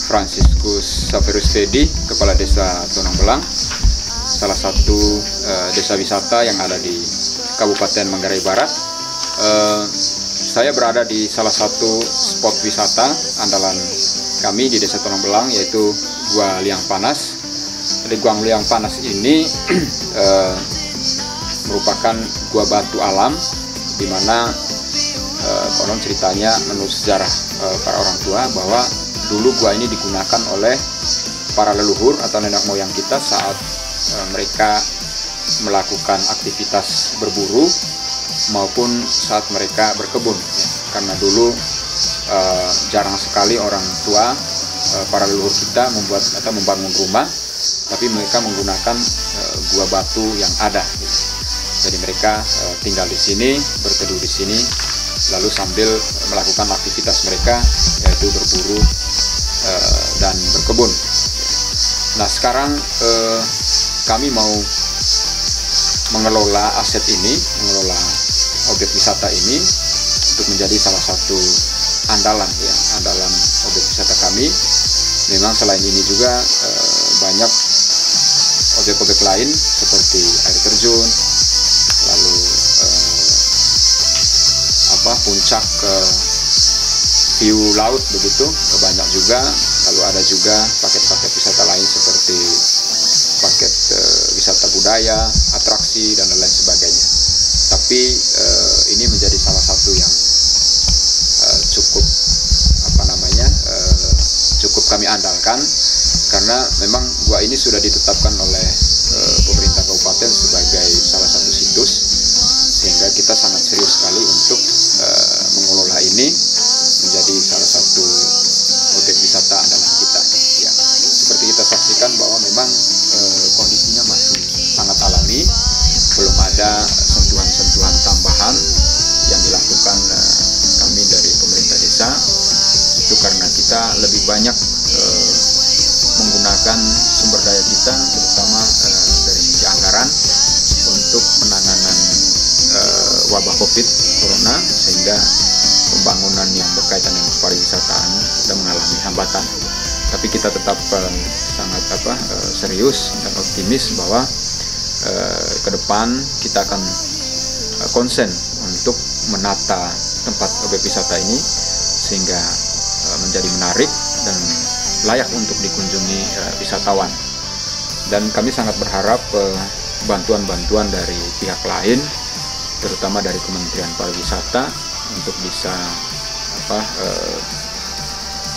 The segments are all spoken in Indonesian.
Franciscus Saverus Fedi, Kepala Desa Tonang Belang, salah satu desa wisata yang ada di Kabupaten Manggarai Barat. Saya berada di salah satu spot wisata andalan kami di Desa Tonang Belang, yaitu Gua Liang Panas. Di Gua Liang Panas ini merupakan gua batu alam, di mana konon ceritanya menurut sejarah para orang tua bahwa dulu gua ini digunakan oleh para leluhur atau nenek moyang kita saat mereka melakukan aktivitas berburu maupun saat mereka berkebun, ya. Karena dulu jarang sekali orang tua para leluhur kita membuat atau membangun rumah, tapi mereka menggunakan gua batu yang ada, gitu. Jadi mereka tinggal di sini, berteduh di sini, lalu sambil melakukan aktivitas mereka, yaitu berburu dan berkebun. Nah, sekarang kami mau mengelola aset ini, mengelola objek wisata ini untuk menjadi salah satu andalan, ya, andalan objek wisata kami. Memang selain ini juga banyak objek-objek lain seperti air terjun, lalu puncak view laut begitu banyak juga. Lalu ada juga paket-paket wisata lain seperti paket wisata budaya, atraksi dan lain sebagainya. Tapi ini menjadi salah satu yang cukup cukup kami andalkan, karena memang gua ini sudah ditetapkan oleh pemerintah kabupaten sebagai salah satu situs, sehingga kita sangat serius sekali untuk mengelola ini menjadi salah satu objek wisata andalan kita, ya. Seperti kita saksikan bahwa memang kondisinya masih sangat alami, belum ada sentuhan-sentuhan tambahan yang dilakukan kami dari pemerintah desa. Itu karena kita lebih banyak menggunakan sumber daya kita, terutama dari sisi anggaran untuk penanganan wabah COVID Corona, sehingga pembangunan yang berkaitan dengan pariwisataan kita mengalami hambatan. Tapi kita tetap sangat serius dan optimis bahwa ke depan kita akan konsen untuk menata tempat objek wisata ini sehingga menjadi menarik dan layak untuk dikunjungi wisatawan. Dan kami sangat berharap bantuan-bantuan dari pihak lain, terutama dari Kementerian Pariwisata, untuk bisa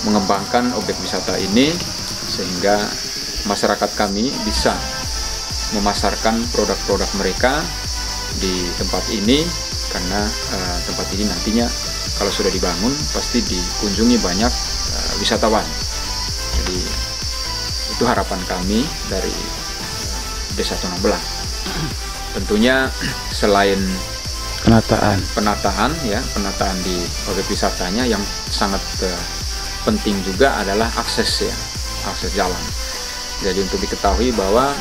mengembangkan objek wisata ini sehingga masyarakat kami bisa memasarkan produk-produk mereka di tempat ini, karena tempat ini nantinya kalau sudah dibangun pasti dikunjungi banyak wisatawan. Jadi itu harapan kami dari Desa Tonang Belang. Tentunya selain penataan di objek wisatanya, yang sangat penting juga adalah akses jalan. Jadi untuk diketahui bahwa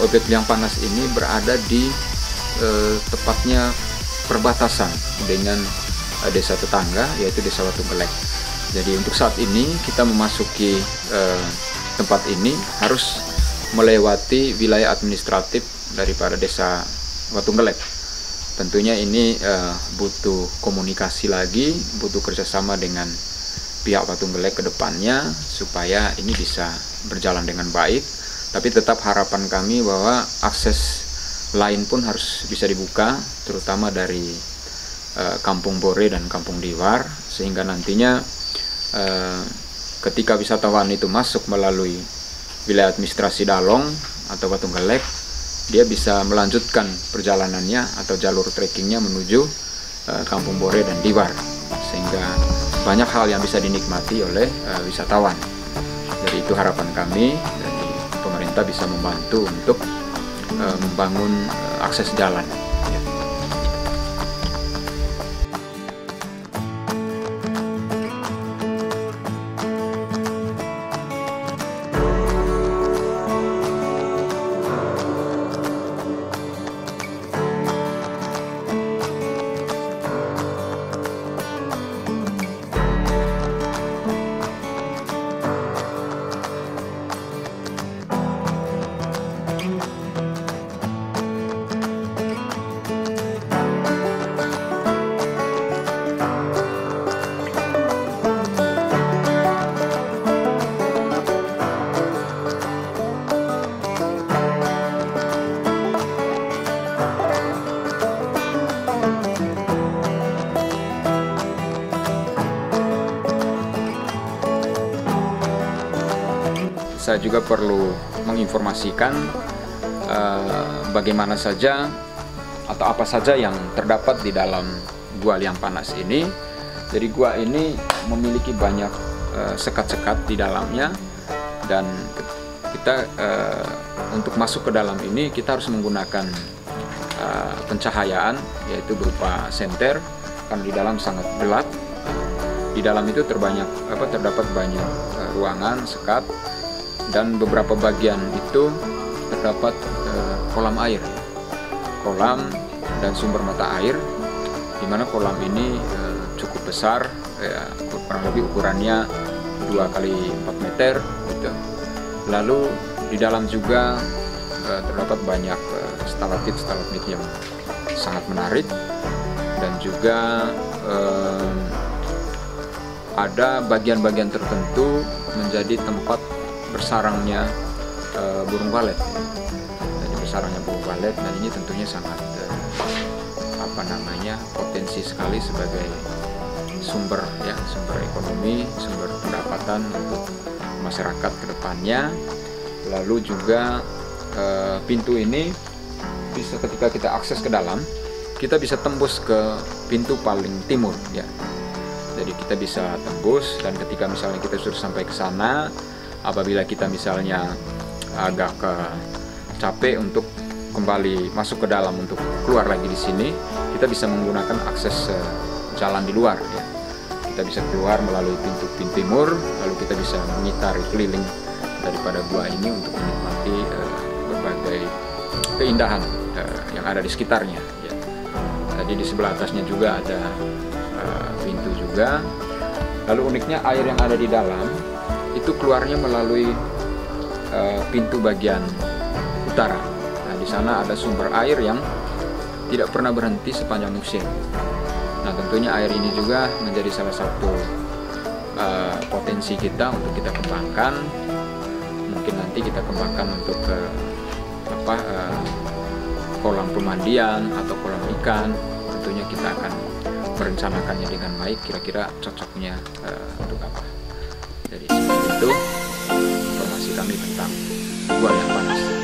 objek Liang Panas ini berada di tepatnya perbatasan dengan desa tetangga, yaitu Desa Watunggelek. Jadi untuk saat ini kita memasuki tempat ini harus melewati wilayah administratif daripada Desa Watunggelek. Tentunya ini butuh komunikasi lagi, butuh kerjasama dengan pihak Watunggelek ke depannya supaya ini bisa berjalan dengan baik. Tapi tetap harapan kami bahwa akses lain pun harus bisa dibuka, terutama dari Kampung Bore dan Kampung Diwar, sehingga nantinya ketika wisatawan itu masuk melalui wilayah administrasi Dalong atau Watunggelek, dia bisa melanjutkan perjalanannya atau jalur trekkingnya menuju Kampung Bore dan Diwar, sehingga banyak hal yang bisa dinikmati oleh wisatawan. Jadi itu harapan kami dari pemerintah bisa membantu untuk membangun akses jalan. saya juga perlu menginformasikan bagaimana saja atau apa saja yang terdapat di dalam Gua Liang Panas ini. Jadi gua ini memiliki banyak sekat-sekat di dalamnya, dan kita untuk masuk ke dalam ini kita harus menggunakan pencahayaan, yaitu berupa senter, karena di dalam sangat gelap. Di dalam itu terdapat banyak ruangan, sekat, dan beberapa bagian itu terdapat kolam air, kolam dan sumber mata air, di mana kolam ini cukup besar, kurang lebih ukurannya 2 kali 4 meter gitu. Lalu di dalam juga terdapat banyak stalaktit yang sangat menarik, dan juga ada bagian-bagian tertentu menjadi tempat bersarangnya burung walet. Jadi bersarangnya burung walet, dan ini tentunya sangat potensi sekali sebagai sumber ekonomi, sumber pendapatan untuk masyarakat ke depannya. Lalu juga pintu ini bisa, ketika kita akses ke dalam, kita bisa tembus ke pintu paling timur ya. Jadi kita bisa tembus, dan ketika misalnya kita sudah sampai ke sana, apabila kita misalnya agak capek untuk kembali masuk ke dalam untuk keluar lagi di sini, kita bisa menggunakan akses jalan di luar ya. Kita bisa keluar melalui pintu timur, lalu kita bisa mengitari keliling daripada gua ini untuk menikmati berbagai keindahan yang ada di sekitarnya ya. Tadi di sebelah atasnya juga ada pintu juga. Lalu uniknya, air yang ada di dalam itu keluarnya melalui pintu bagian utara. Nah, di sana ada sumber air yang tidak pernah berhenti sepanjang musim. Nah, tentunya air ini juga menjadi salah satu potensi kita untuk kita kembangkan. Mungkin nanti kita kembangkan untuk kolam pemandian atau kolam ikan. Tentunya kita akan merencanakannya dengan baik, kira-kira cocoknya untuk apa. Jadi seperti itu informasi kami tentang Gua Liang Panas.